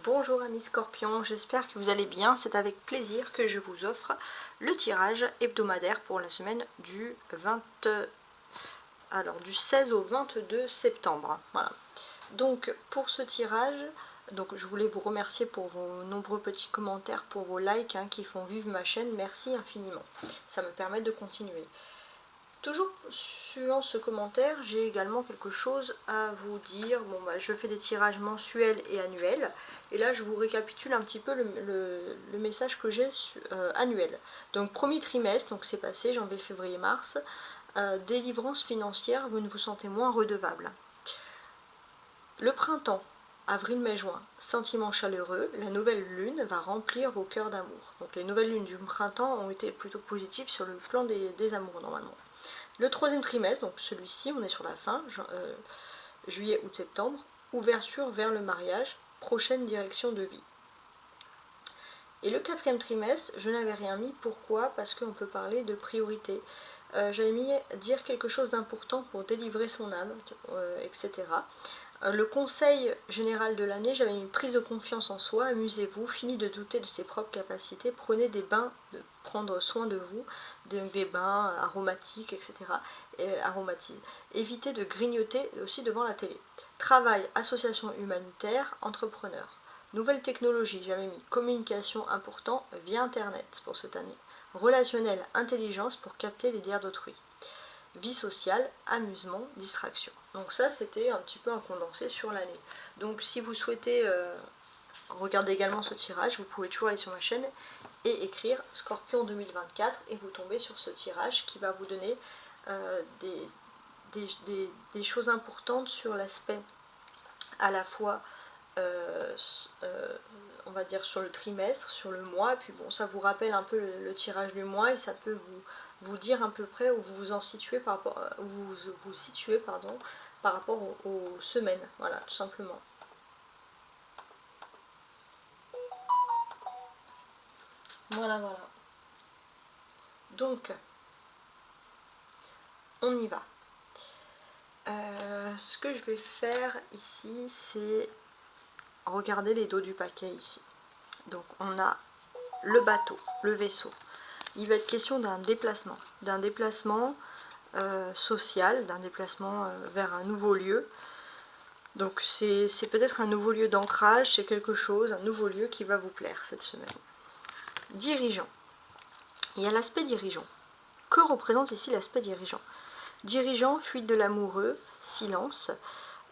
Bonjour amis scorpions, j'espère que vous allez bien. C'est avec plaisir que je vous offre le tirage hebdomadaire pour la semaine du 16 au 22 septembre. Voilà. Donc pour ce tirage, je voulais vous remercier pour vos nombreux petits commentaires, pour vos likes qui font vivre ma chaîne. Merci infiniment. Ça me permet de continuer. Toujours suivant ce commentaire, j'ai également quelque chose à vous dire. Je fais des tirages mensuels et annuels. Et là, je vous récapitule un petit peu le message que j'ai annuel. Donc, premier trimestre, donc c'est passé, janvier, février, mars. Délivrance financière, vous ne vous sentez moins redevable. Le printemps, avril, mai, juin, sentiments chaleureux, la nouvelle lune va remplir vos cœurs d'amour. Donc, les nouvelles lunes du printemps ont été plutôt positives sur le plan des amours, normalement. Le troisième trimestre, donc celui-ci, on est sur la fin, juillet, août, septembre, ouverture vers le mariage, prochaine direction de vie. Et le quatrième trimestre, je n'avais rien mis. Pourquoi? Parce qu'on peut parler de priorité. J'avais mis dire quelque chose d'important pour délivrer son âme, etc. Le conseil général de l'année, j'avais mis prise de confiance en soi, amusez-vous, fini de douter de ses propres capacités, prenez des bains, prendre soin de vous, des bains aromatiques, etc. Évitez de grignoter aussi devant la télé. Travail, association humanitaire, entrepreneur. Nouvelles technologies, j'avais mis communication important via internet pour cette année. Relationnel, intelligence pour capter les dires d'autrui. Vie sociale, amusement, distraction. Donc ça, c'était un petit peu un condensé sur l'année. Donc si vous souhaitez regarder également ce tirage, vous pouvez toujours aller sur ma chaîne et écrire Scorpion 2024 et vous tombez sur ce tirage qui va vous donner des choses importantes sur l'aspect à la fois on va dire sur le trimestre, sur le mois, puis bon, ça vous rappelle un peu le tirage du mois et ça peut vous dire à peu près où vous vous en situez par rapport, par rapport aux semaines, voilà, tout simplement. Voilà. Donc, on y va. Ce que je vais faire ici, c'est regarder les dos du paquet ici. Donc, on a le bateau, le vaisseau. Il va être question d'un déplacement social, d'un déplacement vers un nouveau lieu. Donc c'est peut-être un nouveau lieu d'ancrage, c'est quelque chose, un nouveau lieu qui va vous plaire cette semaine. Dirigeant. Il y a l'aspect dirigeant. Que représente ici l'aspect dirigeant? Dirigeant, fuite de l'amoureux, silence.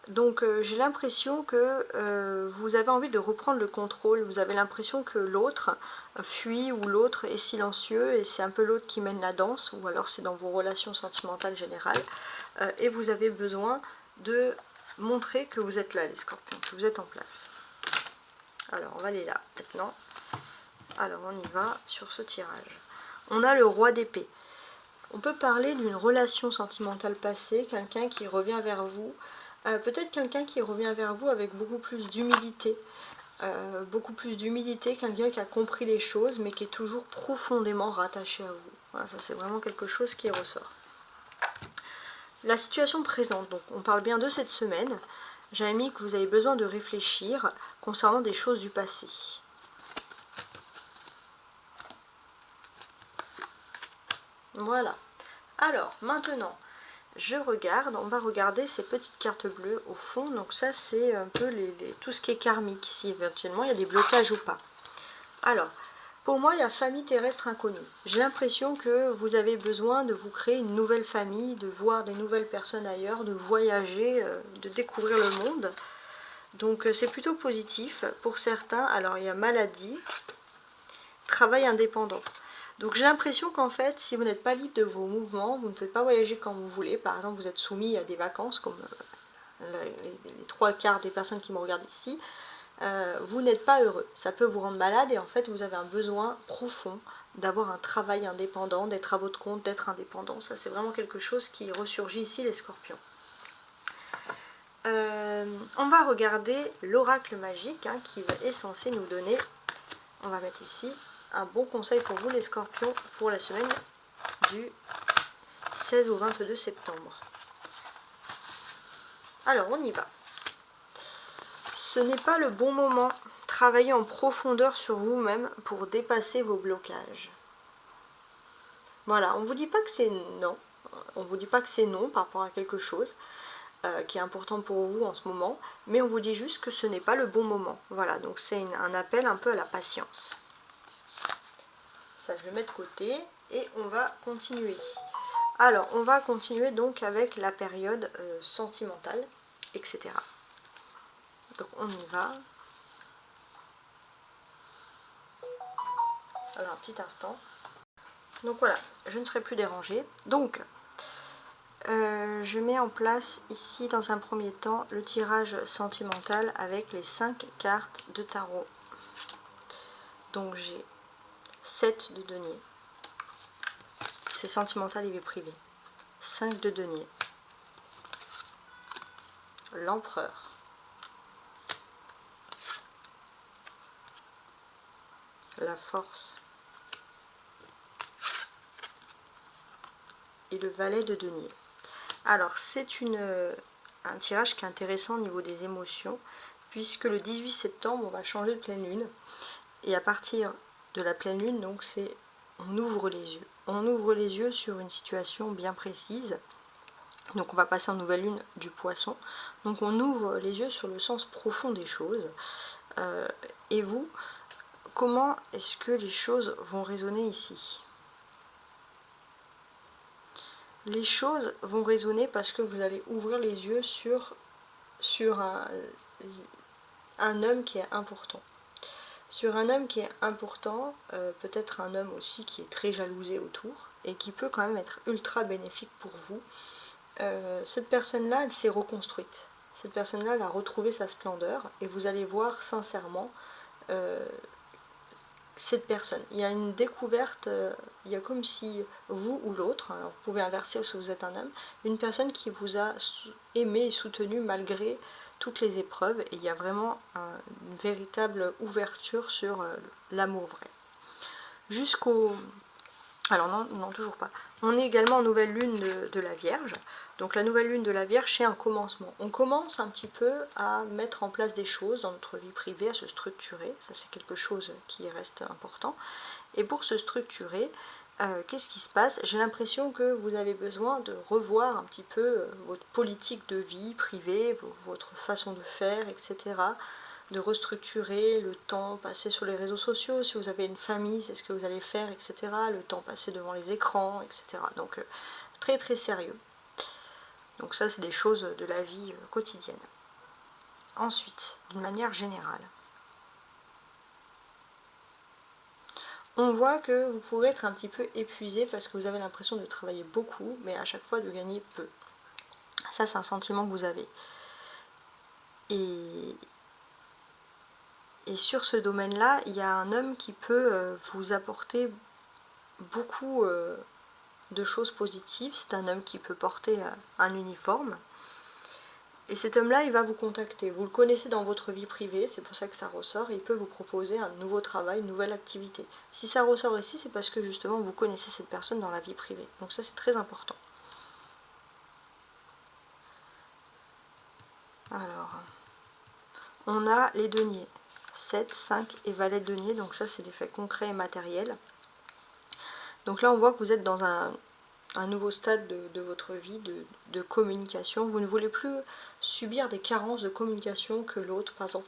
Donc j'ai l'impression que vous avez envie de reprendre le contrôle, vous avez l'impression que l'autre fuit ou l'autre est silencieux et c'est un peu l'autre qui mène la danse, ou alors c'est dans vos relations sentimentales générales, et vous avez besoin de montrer que vous êtes là les scorpions, que vous êtes en place. Alors on va aller là maintenant. Alors on y va sur ce tirage. On a le roi d'épée. On peut parler d'une relation sentimentale passée, quelqu'un qui revient vers vous. Peut-être quelqu'un qui revient vers vous avec beaucoup plus d'humilité. Quelqu'un qui a compris les choses, mais qui est toujours profondément rattaché à vous. Voilà, ça c'est vraiment quelque chose qui ressort. La situation présente, donc on parle bien de cette semaine. J'avais mis que vous avez besoin de réfléchir concernant des choses du passé. Voilà. Alors, maintenant, on va regarder ces petites cartes bleues au fond. Donc ça, c'est un peu tout ce qui est karmique, si éventuellement il y a des blocages ou pas. Alors, pour moi, il y a famille terrestre inconnue. J'ai l'impression que vous avez besoin de vous créer une nouvelle famille, de voir des nouvelles personnes ailleurs, de voyager, de découvrir le monde. Donc c'est plutôt positif pour certains. Alors, il y a maladie, travail indépendant. Donc j'ai l'impression qu'en fait, si vous n'êtes pas libre de vos mouvements, vous ne pouvez pas voyager quand vous voulez. Par exemple, vous êtes soumis à des vacances, comme les 3/4 des personnes qui me regardent ici. Vous n'êtes pas heureux. Ça peut vous rendre malade et en fait, vous avez un besoin profond d'avoir un travail indépendant, d'être à votre compte, d'être indépendant. Ça, c'est vraiment quelque chose qui ressurgit ici, les scorpions. On va regarder l'oracle magique qui est censé nous donner, on va mettre ici, un bon conseil pour vous les scorpions pour la semaine du 16 au 22 septembre. Alors on y va. Ce n'est pas le bon moment. travailler en profondeur sur vous-même pour dépasser vos blocages. Voilà, on ne vous dit pas que c'est non, on vous dit pas que c'est non par rapport à quelque chose qui est important pour vous en ce moment, mais on vous dit juste que ce n'est pas le bon moment. Voilà, donc c'est un appel un peu à la patience. Ça, je vais mettre de côté et on va continuer. Alors, on va continuer donc avec la période sentimentale, etc. Donc, on y va. Alors, un petit instant. Donc voilà, je ne serai plus dérangée. Donc, je mets en place ici dans un premier temps le tirage sentimental avec les 5 cartes de tarot. Donc j'ai 7 de denier. C'est sentimental et vie privée. 5 de denier. L'empereur. La force. Et le valet de denier. Alors c'est un tirage qui est intéressant au niveau des émotions, puisque le 18 septembre on va changer de pleine lune, et à partir de la pleine lune, donc c'est on ouvre les yeux. On ouvre les yeux sur une situation bien précise. Donc on va passer en nouvelle lune du poisson. Donc on ouvre les yeux sur le sens profond des choses. Et vous, comment est-ce que les choses vont résonner ici? Les choses vont résonner parce que vous allez ouvrir les yeux sur un homme qui est important. Sur un homme qui est important, peut-être un homme aussi qui est très jalousé autour et qui peut quand même être ultra bénéfique pour vous. Cette personne-là, elle s'est reconstruite. Cette personne-là, elle a retrouvé sa splendeur et vous allez voir sincèrement cette personne. Il y a une découverte, il y a comme si vous ou l'autre, alors vous pouvez inverser si vous êtes un homme, une personne qui vous a aimé et soutenu malgré toutes les épreuves, et il y a vraiment une véritable ouverture sur l'amour vrai. Jusqu'au... Alors non, toujours pas. On est également en nouvelle lune de la Vierge. Donc la nouvelle lune de la Vierge, c'est un commencement. On commence un petit peu à mettre en place des choses dans notre vie privée, à se structurer. Ça, c'est quelque chose qui reste important. Et pour se structurer, qu'est-ce qui se passe? J'ai l'impression que vous avez besoin de revoir un petit peu votre politique de vie privée, votre façon de faire, etc. De restructurer le temps passé sur les réseaux sociaux, si vous avez une famille, c'est ce que vous allez faire, etc. Le temps passé devant les écrans, etc. Donc très très sérieux. Donc ça, c'est des choses de la vie quotidienne. Ensuite, d'une manière générale, on voit que vous pourrez être un petit peu épuisé parce que vous avez l'impression de travailler beaucoup, mais à chaque fois de gagner peu. Ça, c'est un sentiment que vous avez. Et sur ce domaine-là, il y a un homme qui peut vous apporter beaucoup de choses positives. C'est un homme qui peut porter un uniforme. Et cet homme-là, il va vous contacter. Vous le connaissez dans votre vie privée, c'est pour ça que ça ressort. Et il peut vous proposer un nouveau travail, une nouvelle activité. Si ça ressort ici, c'est parce que justement, vous connaissez cette personne dans la vie privée. Donc ça, c'est très important. Alors, on a les deniers. 7, 5 et valet de denier. Donc ça, c'est des faits concrets et matériels. Donc là, on voit que vous êtes dans un nouveau stade de votre vie, de communication. Vous ne voulez plus subir des carences de communication que l'autre, par exemple,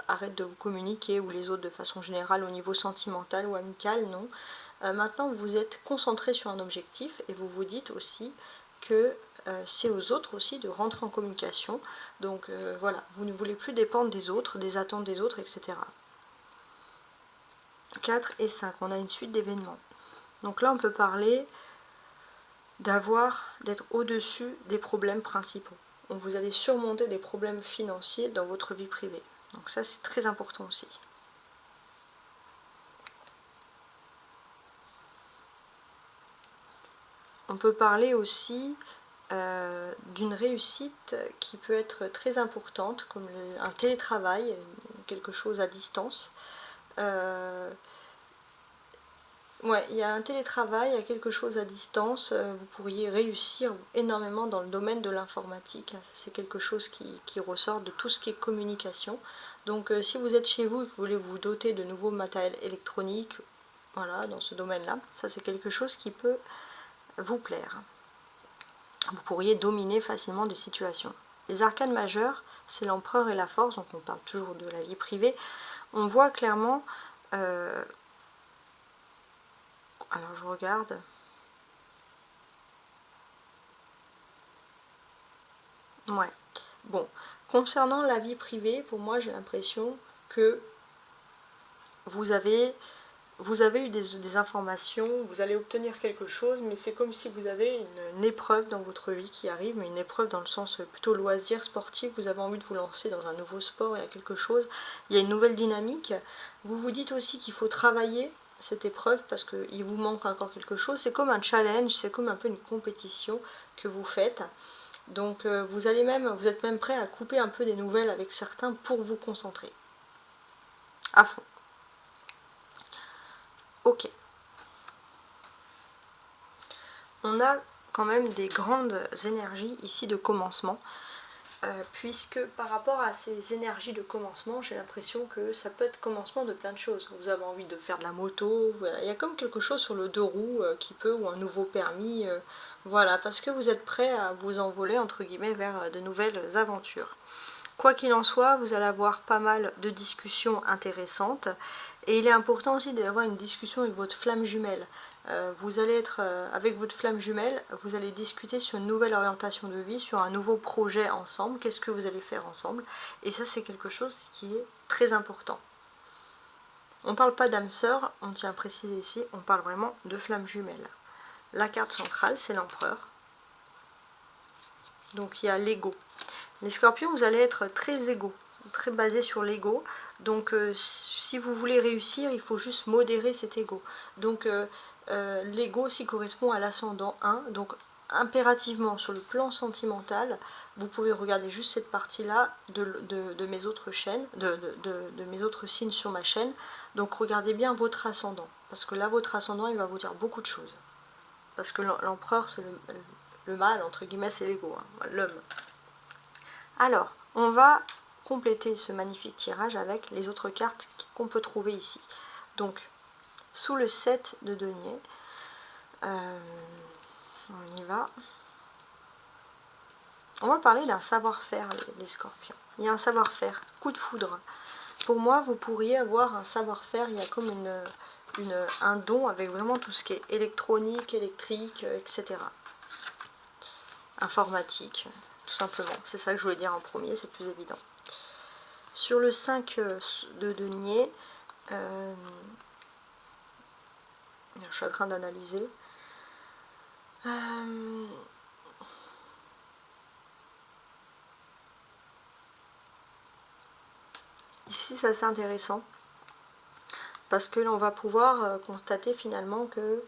arrête de vous communiquer, ou les autres de façon générale au niveau sentimental ou amical, non. Maintenant, vous êtes concentré sur un objectif et vous vous dites aussi que c'est aux autres aussi de rentrer en communication. Donc voilà, vous ne voulez plus dépendre des autres, des attentes des autres, etc. 4 et 5, on a une suite d'événements. Donc là, on peut parler d'être au-dessus des problèmes principaux. Donc vous allez surmonter des problèmes financiers dans votre vie privée. Donc ça, c'est très important aussi. On peut parler aussi d'une réussite qui peut être très importante, comme un télétravail, quelque chose à distance. Ouais, il y a un télétravail, il y a quelque chose à distance, vous pourriez réussir énormément dans le domaine de l'informatique. C'est quelque chose qui ressort de tout ce qui est communication. Donc si vous êtes chez vous et que vous voulez vous doter de nouveaux matériels électroniques, voilà, dans ce domaine-là, ça c'est quelque chose qui peut vous plaire. Vous pourriez dominer facilement des situations. Les arcanes majeures, c'est l'empereur et la force, donc on parle toujours de la vie privée. On voit clairement, alors je regarde, ouais, bon, concernant la vie privée, pour moi j'ai l'impression que vous avez eu des informations, vous allez obtenir quelque chose, mais c'est comme si vous avez une épreuve dans votre vie qui arrive, mais une épreuve dans le sens plutôt loisir, sportif, vous avez envie de vous lancer dans un nouveau sport, il y a quelque chose, il y a une nouvelle dynamique. Vous vous dites aussi qu'il faut travailler cette épreuve parce qu'il vous manque encore quelque chose, c'est comme un challenge, c'est comme un peu une compétition que vous faites. Donc vous êtes même prêt à couper un peu des nouvelles avec certains pour vous concentrer à fond. Ok. On a quand même des grandes énergies ici de commencement, puisque par rapport à ces énergies de commencement, j'ai l'impression que ça peut être commencement de plein de choses. Vous avez envie de faire de la moto, voilà. Il y a comme quelque chose sur le 2 roues qui peut, ou un nouveau permis, voilà, parce que vous êtes prêt à vous envoler, entre guillemets, vers de nouvelles aventures. Quoi qu'il en soit, vous allez avoir pas mal de discussions intéressantes et il est important aussi d'avoir une discussion avec votre flamme jumelle. Vous allez être avec votre flamme jumelle, vous allez discuter sur une nouvelle orientation de vie, sur un nouveau projet ensemble, qu'est-ce que vous allez faire ensemble, et ça c'est quelque chose qui est très important. On ne parle pas d'âme sœur, on tient à préciser ici, on parle vraiment de flamme jumelle. La carte centrale c'est l'empereur, donc il y a l'ego. Les scorpions, vous allez être très égaux, très basés sur l'ego. Donc si vous voulez réussir, il faut juste modérer cet ego. Donc l'ego aussi correspond à l'ascendant 1. Donc impérativement, sur le plan sentimental, vous pouvez regarder juste cette partie-là de mes autres chaînes, de mes autres signes sur ma chaîne. Donc regardez bien votre ascendant. Parce que là, votre ascendant, il va vous dire beaucoup de choses. Parce que l'empereur, c'est le mal, entre guillemets, c'est l'ego, hein, l'homme. Alors, on va compléter ce magnifique tirage avec les autres cartes qu'on peut trouver ici. Donc, sous le 7 de denier, on y va. On va parler d'un savoir-faire, les scorpions. Il y a un savoir-faire, coup de foudre. Pour moi, vous pourriez avoir un savoir-faire, il y a comme un don avec vraiment tout ce qui est électronique, électrique, etc. Informatique. Tout simplement, c'est ça que je voulais dire en premier, c'est plus évident. Sur le 5 de denier, je suis en train d'analyser. Ici, c'est assez intéressant parce que là, on va pouvoir constater finalement que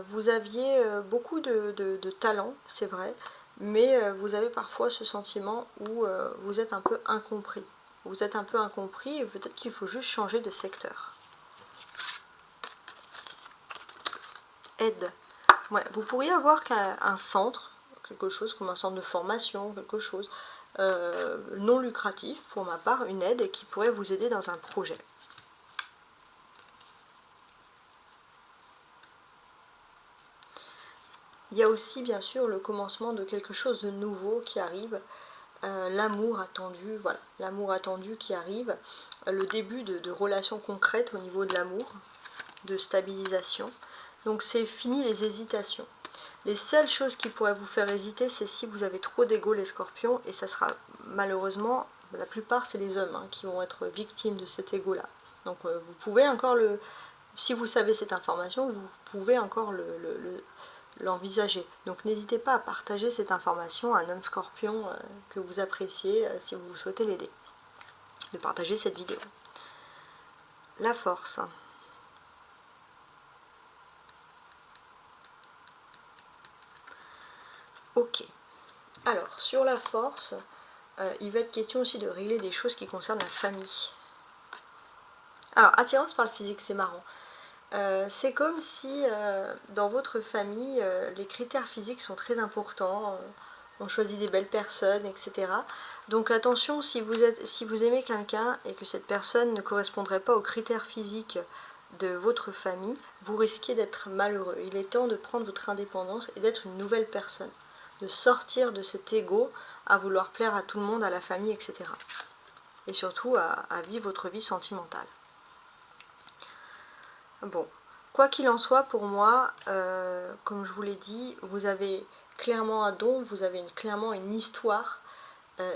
vous aviez beaucoup de talent, c'est vrai, mais vous avez parfois ce sentiment où vous êtes un peu incompris. Vous êtes un peu incompris et peut-être qu'il faut juste changer de secteur. Aide. Ouais, vous pourriez avoir un centre, quelque chose comme un centre de formation, quelque chose non lucratif, pour ma part, une aide qui pourrait vous aider dans un projet. Il y a aussi bien sûr le commencement de quelque chose de nouveau qui arrive, l'amour attendu, voilà, l'amour attendu qui arrive, le début de relations concrètes au niveau de l'amour, de stabilisation. Donc c'est fini les hésitations. Les seules choses qui pourraient vous faire hésiter, c'est si vous avez trop d'ego les scorpions, et ça sera malheureusement, la plupart c'est les hommes qui vont être victimes de cet ego là. Donc vous pouvez encore si vous savez cette information, vous pouvez encore l'envisager. Donc n'hésitez pas à partager cette information à un homme scorpion que vous appréciez si vous souhaitez l'aider. De partager cette vidéo. La force. Ok. Alors, sur la force, il va être question aussi de régler des choses qui concernent la famille. Alors, attirance par le physique, c'est marrant. C'est comme si dans votre famille, les critères physiques sont très importants, on choisit des belles personnes, etc. Donc attention, si vous aimez quelqu'un et que cette personne ne correspondrait pas aux critères physiques de votre famille, vous risquez d'être malheureux. Il est temps de prendre votre indépendance et d'être une nouvelle personne, de sortir de cet ego à vouloir plaire à tout le monde, à la famille, etc. Et surtout à vivre votre vie sentimentale. Bon, quoi qu'il en soit, pour moi, comme je vous l'ai dit, vous avez clairement un don, vous avez clairement une histoire,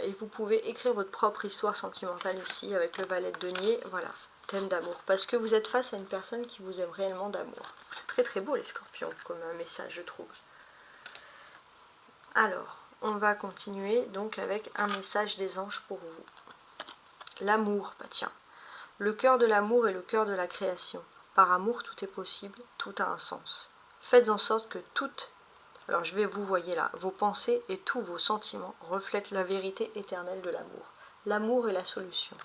et vous pouvez écrire votre propre histoire sentimentale ici avec le valet de denier, voilà, thème d'amour, parce que vous êtes face à une personne qui vous aime réellement d'amour. C'est très très beau les scorpions comme message, je trouve. Alors, on va continuer donc avec un message des anges pour vous. L'amour, bah tiens, le cœur de l'amour est le cœur de la création. Par amour, tout est possible, tout a un sens. Faites en sorte que toutes, alors je vais vous voyez là, vos pensées et tous vos sentiments reflètent la vérité éternelle de l'amour. L'amour est la solution.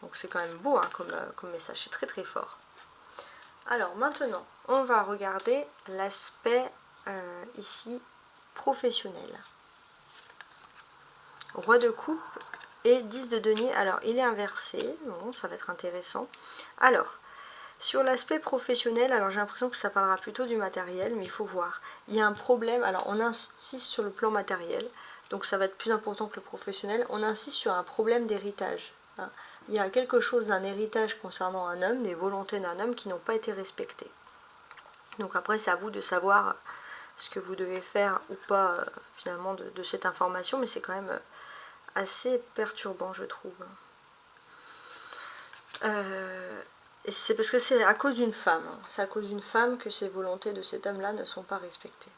Donc c'est quand même beau hein, comme message, c'est très très fort. Alors maintenant, on va regarder l'aspect ici professionnel. Roi de coupe et 10 de denier. Alors il est inversé, bon, ça va être intéressant. Alors, sur l'aspect professionnel, alors j'ai l'impression que ça parlera plutôt du matériel, mais il faut voir. Il y a un problème, alors on insiste sur le plan matériel, donc ça va être plus important que le professionnel. On insiste sur un problème d'héritage. Hein. Il y a quelque chose d'un héritage concernant un homme, des volontés d'un homme qui n'ont pas été respectées. Donc après c'est à vous de savoir ce que vous devez faire ou pas finalement de cette information, mais c'est quand même assez perturbant je trouve. C'est parce que c'est à cause d'une femme. C'est à cause d'une femme que ces volontés de cet homme-là ne sont pas respectées.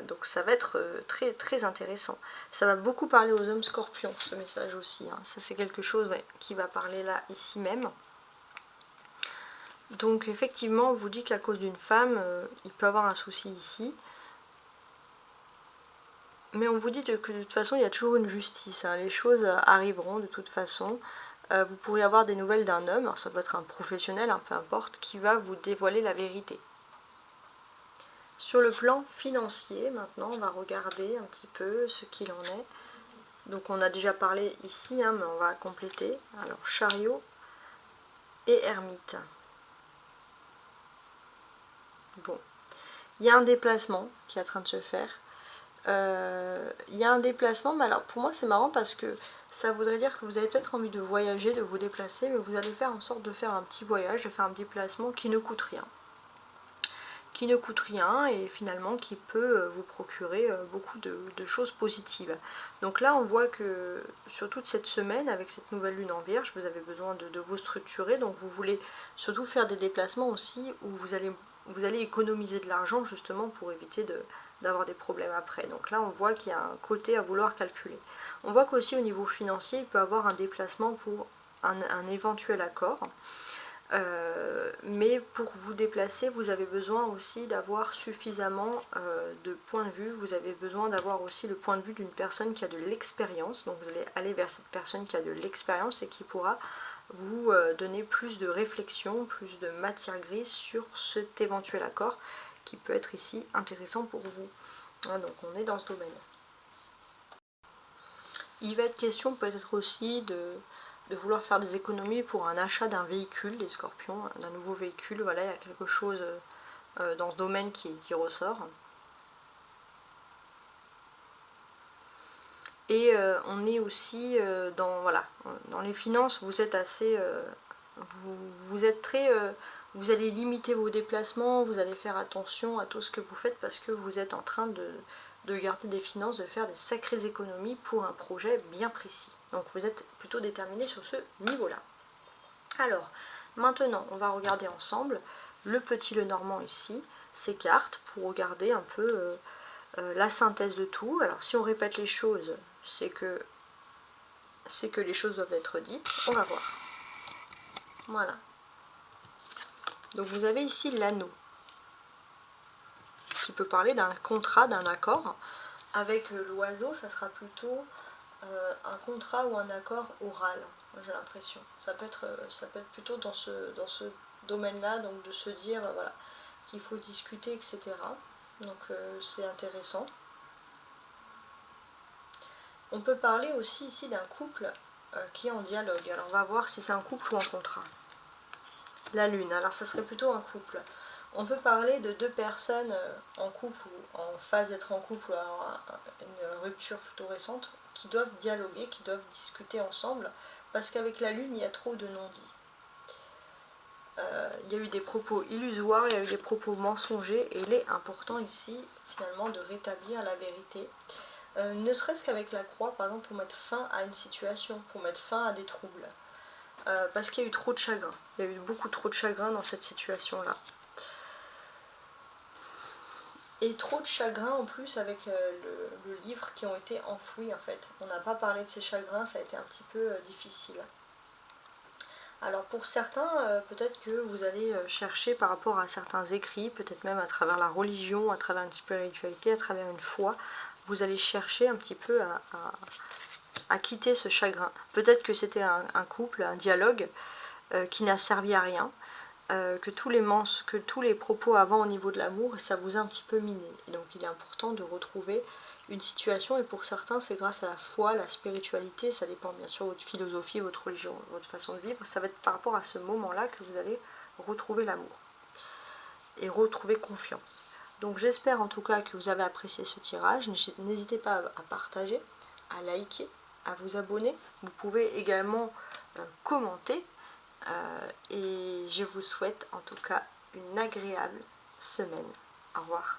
Donc ça va être très très intéressant. Ça va beaucoup parler aux hommes scorpions, ce message aussi. Hein. Ça c'est quelque chose qui va parler là, ici même. Donc effectivement, on vous dit qu'à cause d'une femme, il peut avoir un souci ici. Mais on vous dit que de toute façon, il y a toujours une justice. Hein. Les choses arriveront de toute façon. Vous pourrez avoir des nouvelles d'un homme, alors ça peut être un professionnel, hein, peu importe, qui va vous dévoiler la vérité. Sur le plan financier, maintenant, on va regarder un petit peu ce qu'il en est. Donc on a déjà parlé ici, hein, mais on va compléter. Alors, chariot et ermite. Bon. Il y a un déplacement qui est en train de se faire. Il y a un déplacement, mais alors pour moi c'est marrant parce que ça voudrait dire que vous avez peut-être envie de voyager, de vous déplacer, mais vous allez faire en sorte de faire un petit voyage, de faire un déplacement qui ne coûte rien. Qui ne coûte rien et finalement qui peut vous procurer beaucoup de choses positives. Donc là on voit que sur toute cette semaine, avec cette nouvelle lune en vierge, vous avez besoin de vous structurer, donc vous voulez surtout faire des déplacements aussi où vous allez économiser de l'argent justement pour éviter d'avoir des problèmes après. Donc là on voit qu'il y a un côté à vouloir calculer. On voit qu'aussi au niveau financier il peut y avoir un déplacement pour un éventuel accord. Mais pour vous déplacer, vous avez besoin aussi d'avoir suffisamment de points de vue. Vous avez besoin d'avoir aussi le point de vue d'une personne qui a de l'expérience. Donc vous allez aller vers cette personne qui a de l'expérience et qui pourra vous donner plus de réflexion, plus de matière grise sur cet éventuel accord qui peut être ici intéressant pour vous. Hein, donc on est dans ce domaine. Il va être question peut-être aussi de vouloir faire des économies pour un achat d'un véhicule, les scorpions, d'un nouveau véhicule. Voilà, il y a quelque chose dans ce domaine qui ressort. Et on est aussi dans les finances, vous êtes assez... vous êtes très... vous allez limiter vos déplacements, vous allez faire attention à tout ce que vous faites parce que vous êtes en train de garder des finances, de faire des sacrées économies pour un projet bien précis. Donc vous êtes plutôt déterminé sur ce niveau-là. Alors, maintenant, on va regarder ensemble le petit Lenormand ici, ces cartes, pour regarder un peu la synthèse de tout. Alors, si on répète les choses, c'est que les choses doivent être dites. On va voir. Voilà. Donc, vous avez ici l'anneau, qui peut parler d'un contrat, d'un accord. Avec l'oiseau, ça sera plutôt un contrat ou un accord oral, j'ai l'impression. Ça peut être plutôt dans ce domaine-là, donc de se dire voilà, qu'il faut discuter, etc. Donc c'est intéressant. On peut parler aussi ici d'un couple qui est en dialogue. Alors on va voir si c'est un couple ou un contrat. La lune, alors ça serait plutôt un couple. On peut parler de deux personnes en couple ou en phase d'être en couple ou une rupture plutôt récente qui doivent dialoguer, qui doivent discuter ensemble parce qu'avec la lune il y a trop de non-dits. Il y a eu des propos illusoires, il y a eu des propos mensongers et il est important ici finalement de rétablir la vérité. Ne serait-ce qu'avec la croix par exemple pour mettre fin à une situation, pour mettre fin à des troubles. Parce qu'il y a eu trop de chagrin, il y a eu beaucoup trop de chagrin dans cette situation-là. Et trop de chagrin en plus avec le livre qui ont été enfouis en fait. On n'a pas parlé de ces chagrins, ça a été un petit peu difficile. Alors pour certains, peut-être que vous allez chercher par rapport à certains écrits, peut-être même à travers la religion, à travers une spiritualité, à travers une foi, vous allez chercher un petit peu à quitter ce chagrin. Peut-être que c'était un couple, un dialogue qui n'a servi à rien, que tous les propos avant au niveau de l'amour, ça vous a un petit peu miné. Et donc il est important de retrouver une situation, et pour certains c'est grâce à la foi, la spiritualité, ça dépend bien sûr de votre philosophie, votre religion, votre façon de vivre, ça va être par rapport à ce moment-là que vous allez retrouver l'amour et retrouver confiance. Donc j'espère en tout cas que vous avez apprécié ce tirage, n'hésitez pas à partager, à liker, à vous abonner, vous pouvez également commenter, et je vous souhaite en tout cas une agréable semaine. Au revoir.